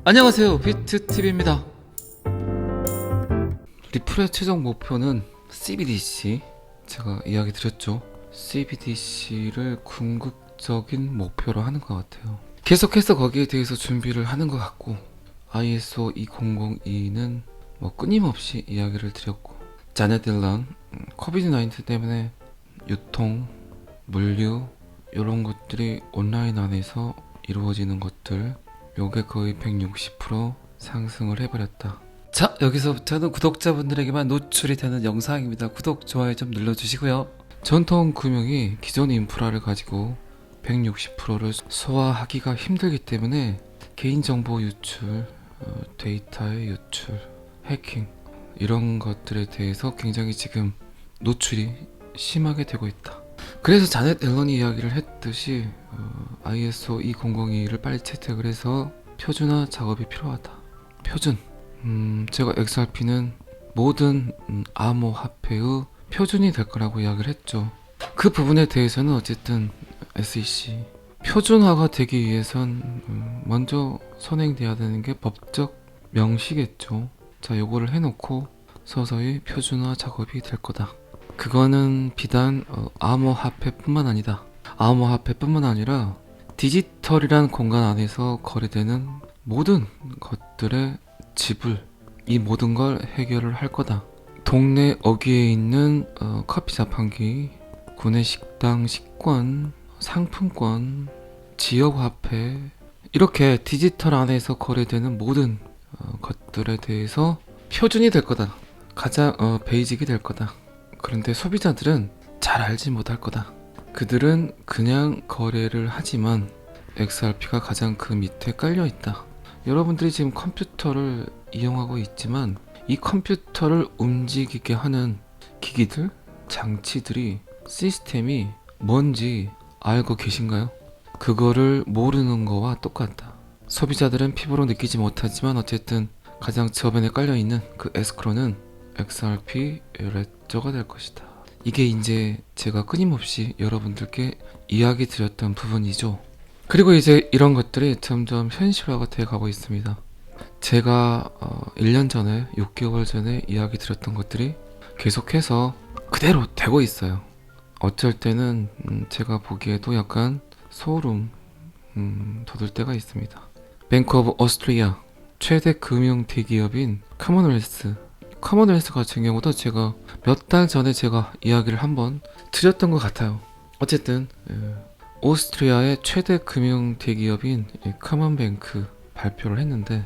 안녕하세요, 비트TV입니다. 리플의 최종 목표는 CBDC, 제가 이야기 드렸죠. CBDC를 궁극적인 목표로 하는 것 같아요. 계속해서 거기에 대해서 준비를 하는 것 같고, ISO 2002는 끊임없이 이야기를 드렸고, 자넷 딜런, 코비드-19 때문에 유통, 물류 이런 것들이 온라인 안에서 이루어지는 것들, 요게 거의 160% 상승을 해버렸다. 자, 여기서부터는 구독자분들에게만 노출이 되는 영상입니다. 구독, 좋아요 좀 눌러주시고요. 전통 금융이 기존 인프라를 가지고 160%를 소화하기가 힘들기 때문에 개인정보 유출, 데이터의 유출, 해킹 이런 것들에 대해서 굉장히 지금 노출이 심하게 되고 있다. 그래서 자넷 앨런이 이야기를 했듯이 ISO 2002를 빨리 채택을 해서 표준화 작업이 필요하다. 표준. 제가 XRP는 모든 암호화폐의 표준이 될 거라고 이야기를 했죠. 그 부분에 대해서는 어쨌든 SEC 표준화가 되기 위해선 먼저 선행돼야 되는 게 법적 명시겠죠. 자, 요거를 해놓고 서서히 표준화 작업이 될 거다. 그거는 비단 암호화폐뿐만 아니다. 암호화폐뿐만 아니라 디지털이란 공간 안에서 거래되는 모든 것들의 지불, 이 모든 걸 해결을 할 거다. 동네 어귀에 있는 커피 자판기, 구내식당 식권, 상품권, 지역화폐, 이렇게 디지털 안에서 거래되는 모든 것들에 대해서 표준이 될 거다. 가장 베이직이 될 거다. 그런데 소비자들은 잘 알지 못할 거다. 그들은 그냥 거래를 하지만 XRP가 가장 그 밑에 깔려 있다. 여러분들이 지금 컴퓨터를 이용하고 있지만 이 컴퓨터를 움직이게 하는 기기들, 장치들이, 시스템이 뭔지 알고 계신가요? 그거를 모르는 거와 똑같다. 소비자들은 피부로 느끼지 못하지만 어쨌든 가장 저변에 깔려 있는 그 에스크로는 XRP 레저가 될 것이다. 이게 이제 제가 끊임없이 여러분들께 이야기 드렸던 부분이죠. 그리고 이제 이런 것들이 점점 현실화가 되어 가고 있습니다. 제가 1년 전에, 6개월 전에 이야기 드렸던 것들이 계속해서 그대로 되고 있어요. 어쩔 때는 제가 보기에도 약간 소름 돋을 때가 있습니다. 뱅크 오브 오스트리아 최대 금융 대기업인 커먼웰스 같은 경우도 제가 몇 달 전에 제가 이야기를 한번 드렸던 것 같아요. 어쨌든 오스트리아의 최대 금융 대기업인 커먼뱅크 발표를 했는데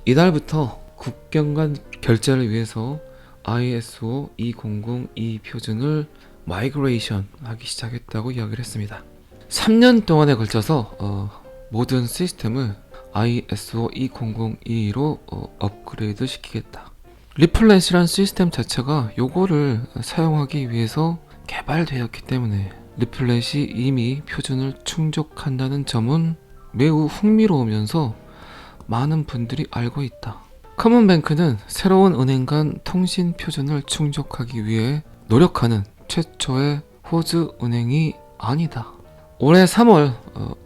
이달부터 국경 간 결제를 위해서 ISO 2002 표준을 마이그레이션 하기 시작했다고 이야기를 했습니다. 3년 동안에 걸쳐서 모든 시스템을 ISO 2002로 업그레이드 시키겠다. 리플렛이란 시스템 자체가 요거를 사용하기 위해서 개발되었기 때문에 리플렛이 이미 표준을 충족한다는 점은 매우 흥미로우면서 많은 분들이 알고 있다. 커먼뱅크는 새로운 은행 간 통신 표준을 충족하기 위해 노력하는 최초의 호주 은행이 아니다. 올해 3월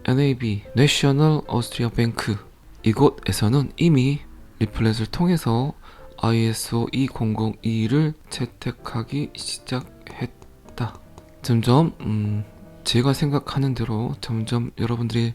NAB 내셔널 오스트리아 뱅크 이곳에서는 이미 리플렛을 통해서 ISO 2002를 채택하기 시작했다. 점점 제가 생각하는 대로, 점점 여러분들이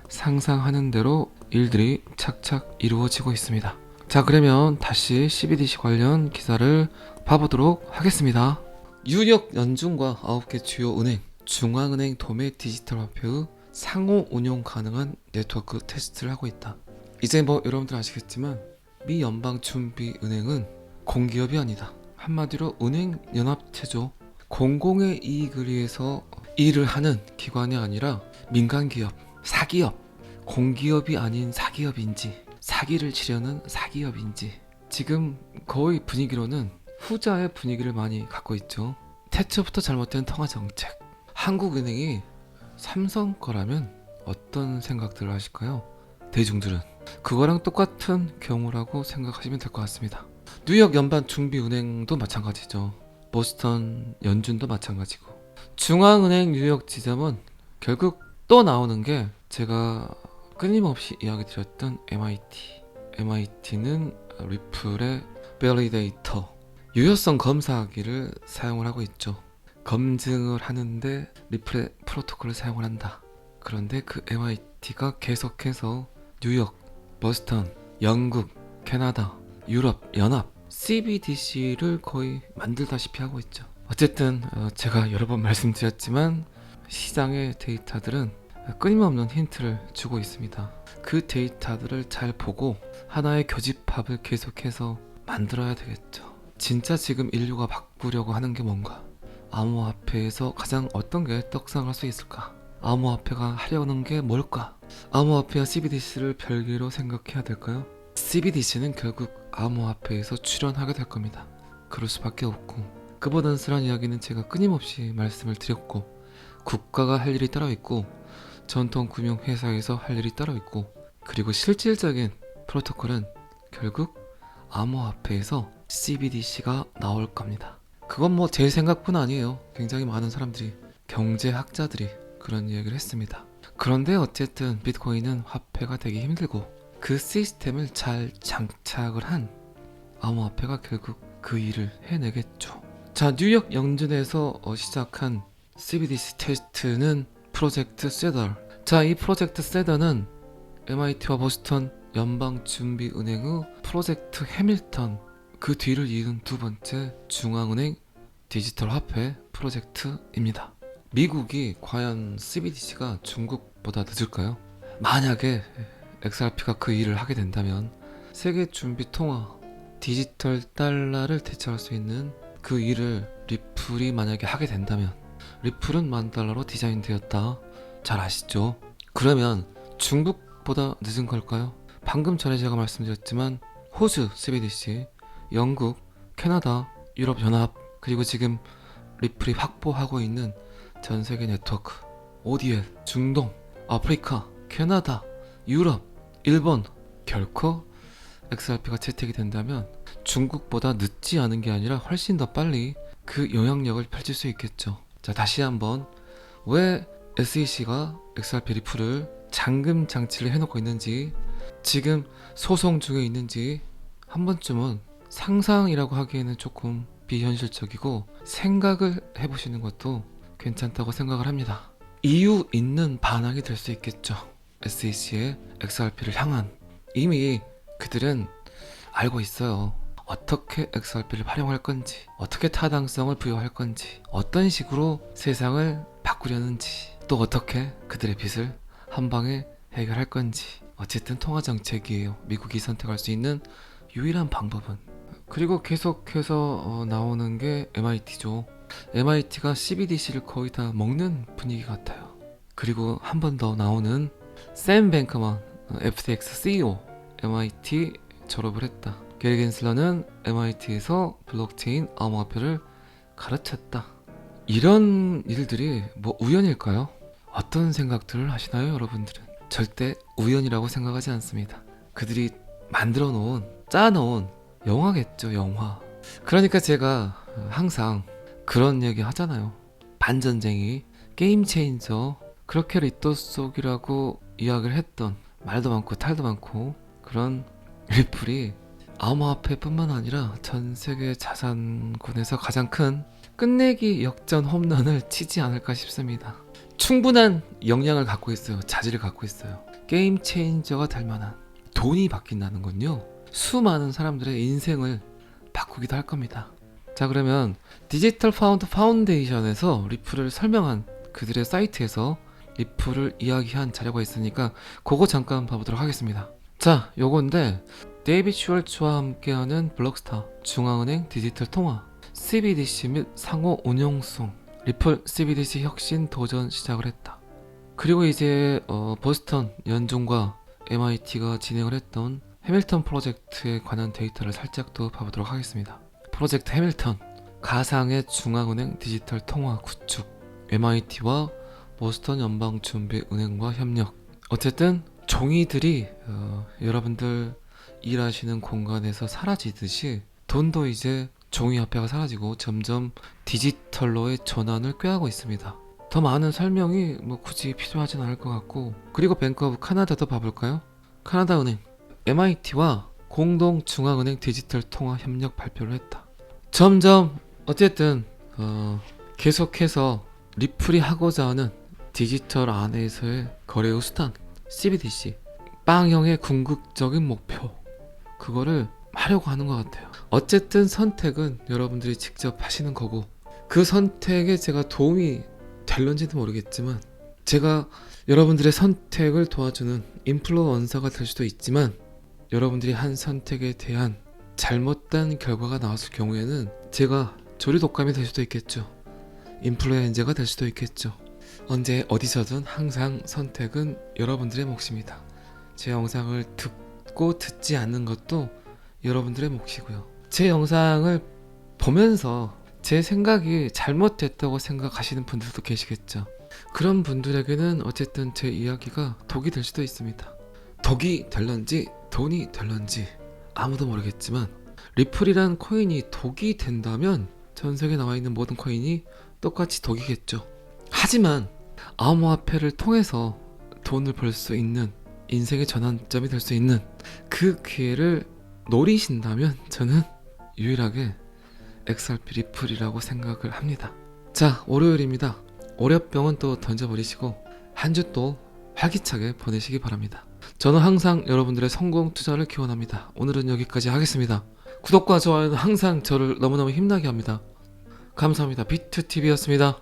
상상하는 대로 일들이 착착 이루어지고 있습니다. 자, 그러면 다시 CBDC 관련 기사를 봐보도록 하겠습니다. 뉴욕 연준과 9개 주요 은행, 중앙은행 도매 디지털 화폐의 상호 운용 가능한 네트워크 테스트를 하고 있다. 이제 여러분들 아시겠지만 미 연방준비은행은 공기업이 아니다. 한마디로 은행연합체죠. 공공의 이익을 위해서 일을 하는 기관이 아니라 민간기업, 사기업, 공기업이 아닌 사기업인지 사기를 치려는 사기업인지 지금 거의 분위기로는 후자의 분위기를 많이 갖고 있죠. 태초부터 잘못된 통화정책. 한국은행이 삼성 거라면 어떤 생각들을 하실까요? 대중들은 그거랑 똑같은 경우라고 생각하시면 될 것 같습니다. 뉴욕 연방준비은행도 마찬가지죠. 보스턴 연준도 마찬가지고. 중앙은행 뉴욕 지점은 결국 또 나오는 게 제가 끊임없이 이야기 드렸던 MIT MIT는 리플의 밸리데이터 유효성 검사하기를 사용을 하고 있죠. 검증을 하는데 리플의 프로토콜을 사용을 한다. 그런데 그 MIT가 계속해서 뉴욕, 보스턴, 영국, 캐나다, 유럽, 연합, CBDC를 거의 만들다시피 하고 있죠. 어쨌든 제가 여러 번 말씀드렸지만 시장의 데이터들은 끊임없는 힌트를 주고 있습니다. 그 데이터들을 잘 보고 하나의 교집합을 계속해서 만들어야 되겠죠. 진짜 지금 인류가 바꾸려고 하는 게 뭔가? 암호화폐에서 가장 어떤 게 떡상할 수 있을까? 암호화폐가 하려는 게 뭘까? 암호화폐와 CBDC를 별개로 생각해야 될까요? CBDC는 결국 암호화폐에서 출현하게 될 겁니다. 그럴 수밖에 없고, 그 버던스란 이야기는 제가 끊임없이 말씀을 드렸고, 국가가 할 일이 따로 있고 전통 금융회사에서 할 일이 따로 있고, 그리고 실질적인 프로토콜은 결국 암호화폐에서 CBDC가 나올 겁니다. 그건 뭐 제 생각뿐 아니에요. 굉장히 많은 사람들이, 경제학자들이 그런 이야기를 했습니다. 그런데 어쨌든 비트코인은 화폐가 되기 힘들고 그 시스템을 잘 장착을 한 암호화폐가 결국 그 일을 해내겠죠. 자, 뉴욕 영준에서 시작한 CBDC 테스트는 프로젝트 세더. 자, 이 프로젝트 세더는 MIT와 보스턴 연방준비은행의 프로젝트 해밀턴, 그 뒤를 이은 두 번째 중앙은행 디지털 화폐 프로젝트입니다. 미국이 과연 CBDC가 중국보다 늦을까요? 만약에 XRP가 그 일을 하게 된다면 세계 준비 통화 디지털 달러를 대체할 수 있는 그 일을 리플이 만약에 하게 된다면, 리플은 $10,000로 디자인되었다, 잘 아시죠? 그러면 중국보다 늦은 걸까요? 방금 전에 제가 말씀드렸지만 호주 CBDC, 영국, 캐나다, 유럽연합, 그리고 지금 리플이 확보하고 있는 전세계 네트워크, ODL, 중동, 아프리카, 캐나다, 유럽, 일본, 결코 XRP가 채택이 된다면 중국보다 늦지 않은 게 아니라 훨씬 더 빨리 그 영향력을 펼칠 수 있겠죠. 자, 다시 한번 왜 SEC가 XRP 리플을 잠금 장치를 해놓고 있는지, 지금 소송 중에 있는지 한 번쯤은 상상이라고 하기에는 조금 비현실적이고 생각을 해보시는 것도 괜찮다고 생각을 합니다. 이유 있는 반항이 될 수 있겠죠. SEC의 XRP를 향한. 이미 그들은 알고 있어요. 어떻게 XRP를 활용할 건지, 어떻게 타당성을 부여할 건지, 어떤 식으로 세상을 바꾸려는지, 또 어떻게 그들의 빚을 한 방에 해결할 건지. 어쨌든 통화 정책이에요. 미국이 선택할 수 있는 유일한 방법은. 그리고 계속해서 나오는 게 MIT죠. MIT가 CBDC를 거의 다 먹는 분위기 같아요. 그리고 한 번 더 나오는 샘 뱅크먼, FTX CEO, MIT 졸업을 했다. 게리 겐슬러는 MIT에서 블록체인 암호화폐를 가르쳤다. 이런 일들이 뭐 우연일까요? 어떤 생각들을 하시나요, 여러분들은? 절대 우연이라고 생각하지 않습니다. 그들이 만들어 놓은, 짜놓은 영화겠죠, 영화. 그러니까 제가 항상 그런 얘기 하잖아요. 반전쟁이, 게임 체인저, 그렇게 리또 속이라고 이야기를 했던, 말도 많고 탈도 많고 그런 리플이 암호화폐뿐만 아니라 전 세계 자산군에서 가장 큰 끝내기 역전 홈런을 치지 않을까 싶습니다. 충분한 역량을 갖고 있어요. 자질을 갖고 있어요. 게임 체인저가 될 만한. 돈이 바뀐다는 건요, 수많은 사람들의 인생을 바꾸기도 할 겁니다. 자, 그러면 디지털 파운드 파운데이션에서 리플을 설명한 그들의 사이트에서 리플을 이야기한 자료가 있으니까 그거 잠깐 봐보도록 하겠습니다. 자, 요건데 데이빗 슈얼츠와 함께하는 블록스타, 중앙은행 디지털 통화, CBDC 및 상호 운용성, 리플 CBDC 혁신 도전 시작을 했다. 그리고 이제 보스턴 연준과 MIT가 진행을 했던 해밀턴 프로젝트에 관한 데이터를 살짝 더 봐보도록 하겠습니다. 프로젝트 해밀턴, 가상의 중앙은행 디지털 통화 구축, MIT와 보스턴 연방준비은행과 협력. 어쨌든 종이들이 여러분들 일하시는 공간에서 사라지듯이 돈도 이제 종이화폐가 사라지고 점점 디지털로의 전환을 꾀하고 있습니다. 더 많은 설명이 뭐 굳이 필요하진 않을 것 같고, 그리고 뱅크 오브 카나다도 봐볼까요? 카나다 은행, MIT와 공동중앙은행 디지털 통화 협력 발표를 했다. 점점 어쨌든 계속해서 리플이 하고자 하는 디지털 안에서의 거래의 수단 CBDC 빵형의 궁극적인 목표 그거를 하려고 하는 것 같아요. 어쨌든 선택은 여러분들이 직접 하시는 거고 그 선택에 제가 도움이 될런지도 모르겠지만 제가 여러분들의 선택을 도와주는 인플루언서가 될 수도 있지만 여러분들이 한 선택에 대한 잘못된 결과가 나왔을 경우에는 제가 조리독감이 될 수도 있겠죠. 인플루엔저가 될 수도 있겠죠. 언제 어디서든 항상 선택은 여러분들의 몫입니다. 제 영상을 듣고 듣지 않는 것도 여러분들의 몫이고요. 제 영상을 보면서 제 생각이 잘못됐다고 생각하시는 분들도 계시겠죠. 그런 분들에게는 어쨌든 제 이야기가 독이 될 수도 있습니다. 독이 될런지 돈이 될런지 아무도 모르겠지만 리플이란 코인이 독이 된다면 전 세계에 나와 있는 모든 코인이 똑같이 독이겠죠. 하지만 암호화폐를 통해서 돈을 벌 수 있는 인생의 전환점이 될 수 있는 그 기회를 노리신다면 저는 유일하게 XRP 리플이라고 생각을 합니다. 자, 월요일입니다. 월요병은 또 던져버리시고 한 주 또 활기차게 보내시기 바랍니다. 저는 항상 여러분들의 성공 투자를 기원합니다. 오늘은 여기까지 하겠습니다. 구독과 좋아요는 항상 저를 너무너무 힘나게 합니다. 감사합니다. 비트TV였습니다.